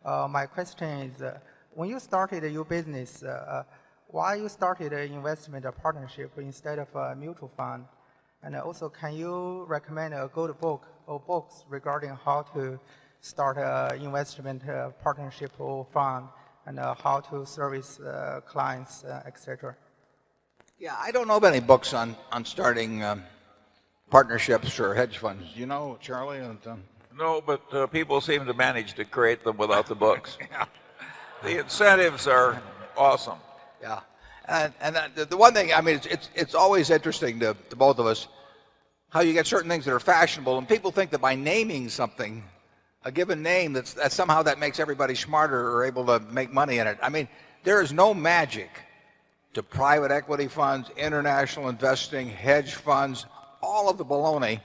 My question is, when you started your business, why you started an investment partnership instead of a mutual fund? And also, can you recommend a good book or books regarding how to start an investment partnership or fund and how to service clients, etc.? Yeah, I don't know of any books on starting partnerships or hedge funds. You know, Charlie? No, but people seem to manage to create them without the books. Yeah. The incentives are awesome. Yeah. And the one thing, I mean, it's always interesting to both of us how you get certain things that are fashionable, and people think that by naming something, a given name, that somehow that makes everybody smarter or able to make money in it. I mean, there is no magic to private equity funds, international investing, hedge funds, all of the baloney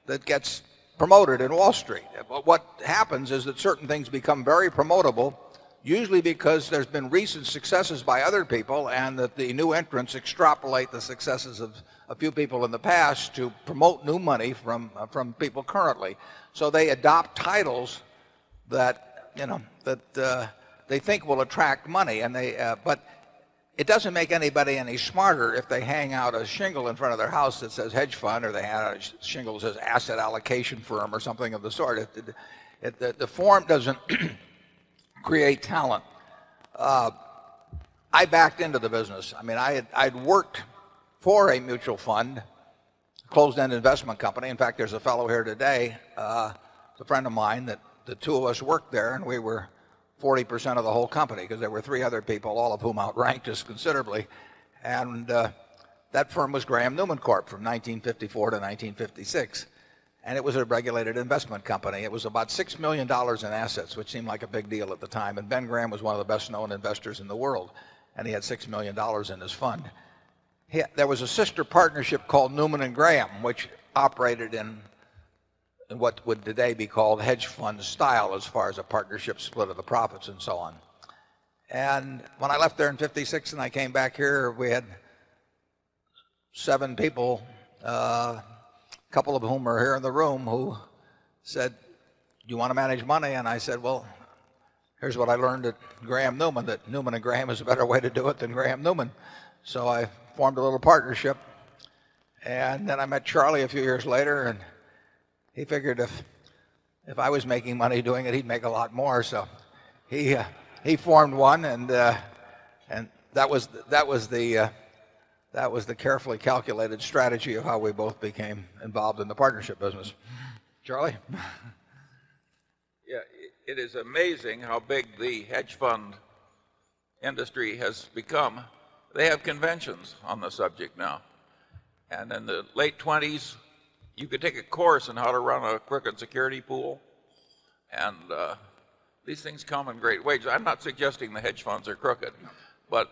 that gets promoted in Wall Street. But what happens is that certain things become very promotable, usually because there's been recent successes by other people and that the new entrants extrapolate the successes of a few people in the past to promote new money from people currently. So they adopt titles that, you know, that they think will attract money, and but it doesn't make anybody any smarter if they hang out a shingle in front of their house that says hedge fund, or they hang out a shingle that says asset allocation firm or something of the sort. The form doesn't create talent. I backed into the business. I mean, I'd worked for a mutual fund, closed-end investment company. In fact, there's a fellow here today, a friend of mine, that the two of us worked there, and we were 40% of the whole company because there were three other people, all of whom outranked us considerably. And that firm was Graham Newman Corp. From 1954 to 1956. And it was a regulated investment company. It was about $6 million in assets, which seemed like a big deal at the time. And Ben Graham was one of the best-known investors in the world, and he had $6 million in his fund. There was a sister partnership called Newman and Graham, which operated in what would today be called hedge fund style as far as a partnership split of the profits and so on. And when I left there in 56 and I came back here, we had 7 people, a couple of whom are here in the room, who said, "Do you want to manage money?" And I said, "Well, here's what I learned at Graham Newman, that Newman and Graham is a better way to do it than Graham Newman." So I formed a little partnership. And then I met Charlie a few years later, and he figured if I was making money doing it, he'd make a lot more. So he formed one, and that was the carefully calculated strategy of how we both became involved in the partnership business. Charlie? Yeah, it is amazing how big the hedge fund industry has become. They have conventions on the subject now. And in the late 20s, you could take a course on how to run a crooked security pool. And these things come in great waves. I'm not suggesting the hedge funds are crooked, but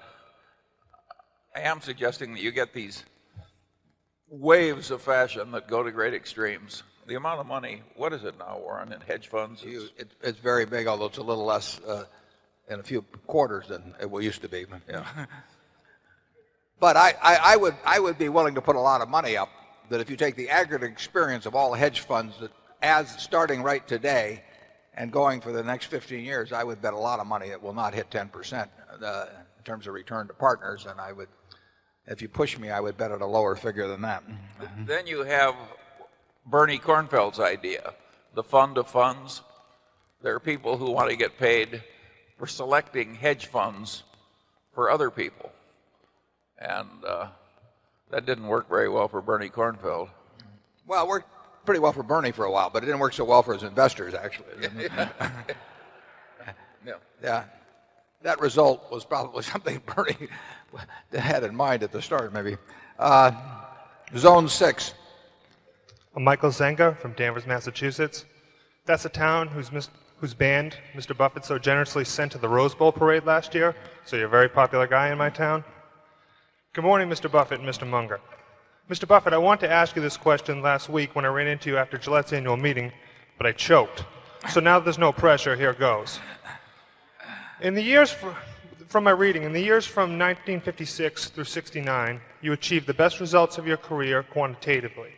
I am suggesting that you get these waves of fashion that go to great extremes. The amount of money, what is it now, Warren, in hedge funds? It's very big, although it's a little less in a few quarters than it used to be. Yeah. But I would be willing to put a lot of money up that if you take the aggregate experience of all hedge funds, that as starting right today and going for the next 15 years, I would bet a lot of money it will not hit 10% in terms of return to partners. And I would, if you push me, I would bet at a lower figure than that. Then you have Bernie Kornfeld's idea, the fund of funds. There are people who want to get paid for selecting hedge funds for other people. And that didn't work very well for Bernie Kornfeld. Well, it worked pretty well for Bernie for a while, but it didn't work so well for his investors, actually. Yeah. That result was probably something Bernie had in mind at the start, maybe. Zone 6. I'm Michael Zenga from Danvers, Massachusetts. That's a town whose band Mr. Buffett so generously sent to the Rose Bowl parade last year, so you're a very popular guy in my town. Good morning, Mr. Buffett and Mr. Munger. Mr. Buffett, I wanted to ask you this question last week when I ran into you after Gillette's annual meeting, but I choked. So now there's no pressure, here goes. In the years, from my reading, in the years from 1956 through 69, you achieved the best results of your career quantitatively,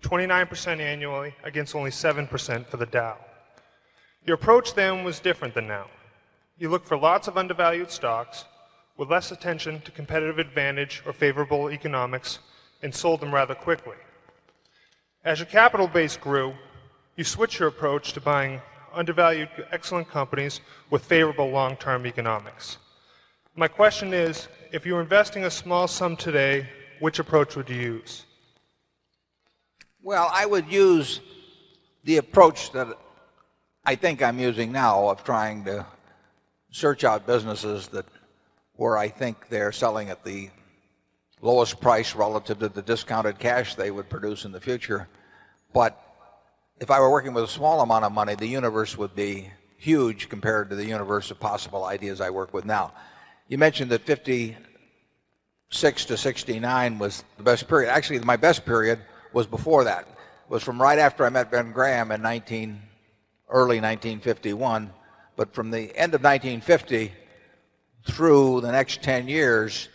29% annually against only 7% for the Dow. Your approach then was different than now. You look for lots of undervalued stocks with less attention to competitive advantage or favorable economics and sold them rather quickly. As your capital base grew, you switched your approach to buying undervalued, excellent companies with favorable long-term economics. My question is, if you were investing a small sum today, which approach would you use? Well, I would use the approach that I think I'm using now of trying to search out businesses that where I think they're selling at the lowest price relative to the discounted cash they would produce in the future. But if I were working with a small amount of money, the universe would be huge compared to the universe of possible ideas I work with now. You mentioned that 56 to 69 was the best period. Actually, my best period was before that. It was from right after I met Ben Graham in early 1951. But from the end of 1950 through the next 10 years,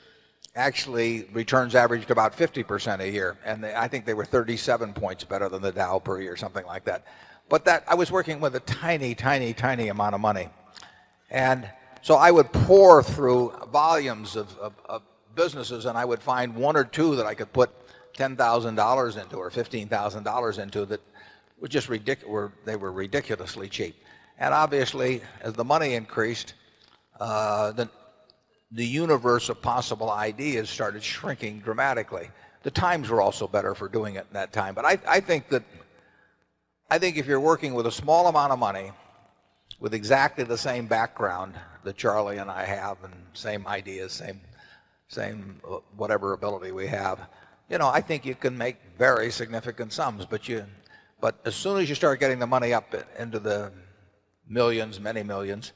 actually returns averaged about 50% a year. And I think they were 37 points better than the Dow per year, something like that. But that I was working with a tiny, tiny, tiny amount of money. And so I would pour through volumes of businesses, and I would find one or two that I could put $10,000 into or $15,000 into that were just ridiculous. They were ridiculously cheap. And obviously, as the money increased, the universe of possible ideas started shrinking dramatically. The times were also better for doing it in that time. But I think if you're working with a small amount of money, with exactly the same background that Charlie and I have, and same ideas, same whatever ability we have, I think you can make very significant sums. But as soon as you start getting the money up into the millions, many millions,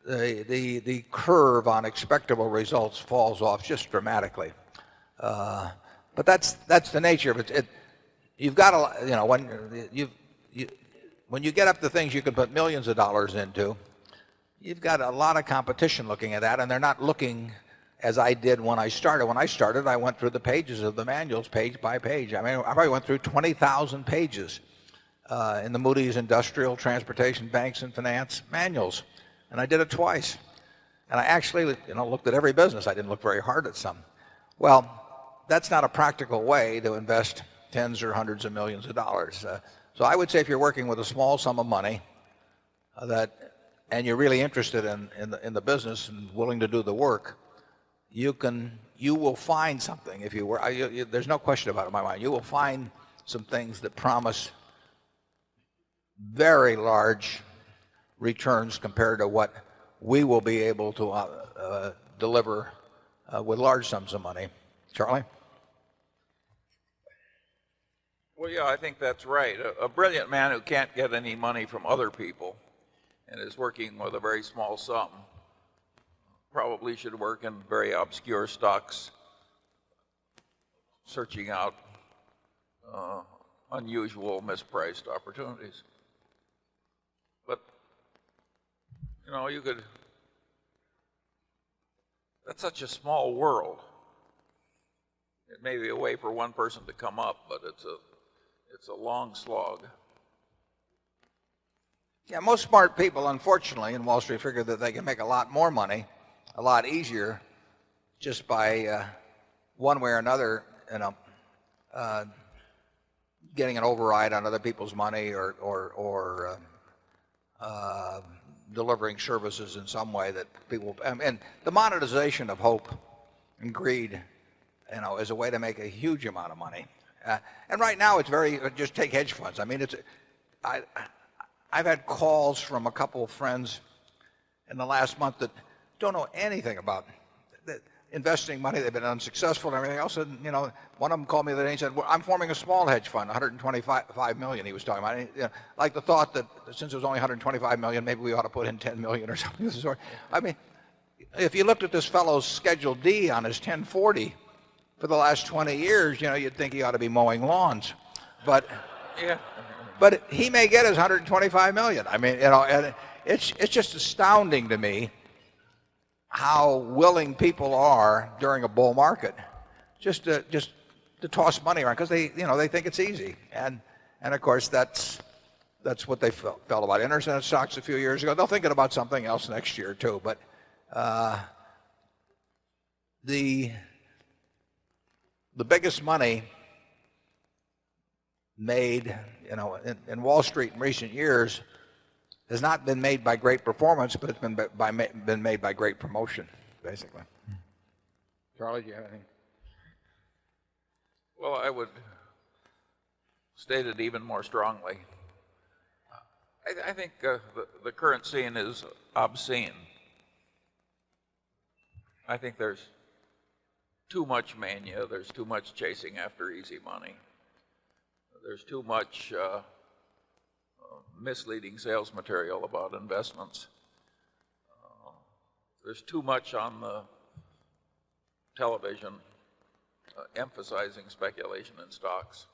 the curve on expectable results falls off just dramatically. But that's the nature of it. You've got to, when you get up to things you can put millions of dollars into, you've got a lot of competition looking at that, and they're not looking as I did when I started. When I started, I went through the pages of the manuals page by page. I mean, I probably went through 20,000 pages in the Moody's Industrial, Transportation, Banks, and Finance manuals. And I did it twice. And I actually looked at every business. I didn't look very hard at some. Well, that's not a practical way to invest tens or hundreds of millions of dollars. So I would say if you're working with a small sum of money and you're really interested in the business and willing to do the work, you will find something. If you were, there's no question about it in my mind. You will find some things that promise very large returns compared to what we will be able to deliver with large sums of money. Charlie? Well, yeah, I think that's right. A brilliant man who can't get any money from other people and is working with a very small sum probably should work in very obscure stocks, searching out unusual, mispriced opportunities. But, that's such a small world. It may be a way for one person to come up, but it's a long slog. Yeah, most smart people, unfortunately, in Wall Street figure that they can make a lot more money, a lot easier, just by one way or another, getting an override on other people's money or delivering services in some way that people. And the monetization of hope and greed, is a way to make a huge amount of money. And right now, it's just take hedge funds. I mean, I've had calls from a couple of friends in the last month that don't know anything about investing money. They've been unsuccessful and everything else. And, one of them called me the other day and said, well, I'm forming a small hedge fund, 125 million he was talking about. Like the thought that since it was only 125 million, maybe we ought to put in 10 million or something of the sort. I mean, if you looked at this fellow's Schedule D on his 1040 for the last 20 years, you'd think he ought to be mowing lawns. But Yeah. But he may get his 125 million. I mean, and it's just astounding to me how willing people are during a bull market just to toss money around because they think it's easy. And of course that's that's what they felt about internet stocks a few years ago. They'll think about something else next year too. But the biggest money made, in Wall Street in recent years has not been made by great performance, but it's been made by great promotion, basically. Charlie, do you have anything? Well, I would state it even more strongly. I think the current scene is obscene. I think there's too much mania. There's too much chasing after easy money. There's too much misleading sales material about investments. There's too much on the television emphasizing speculation in stocks.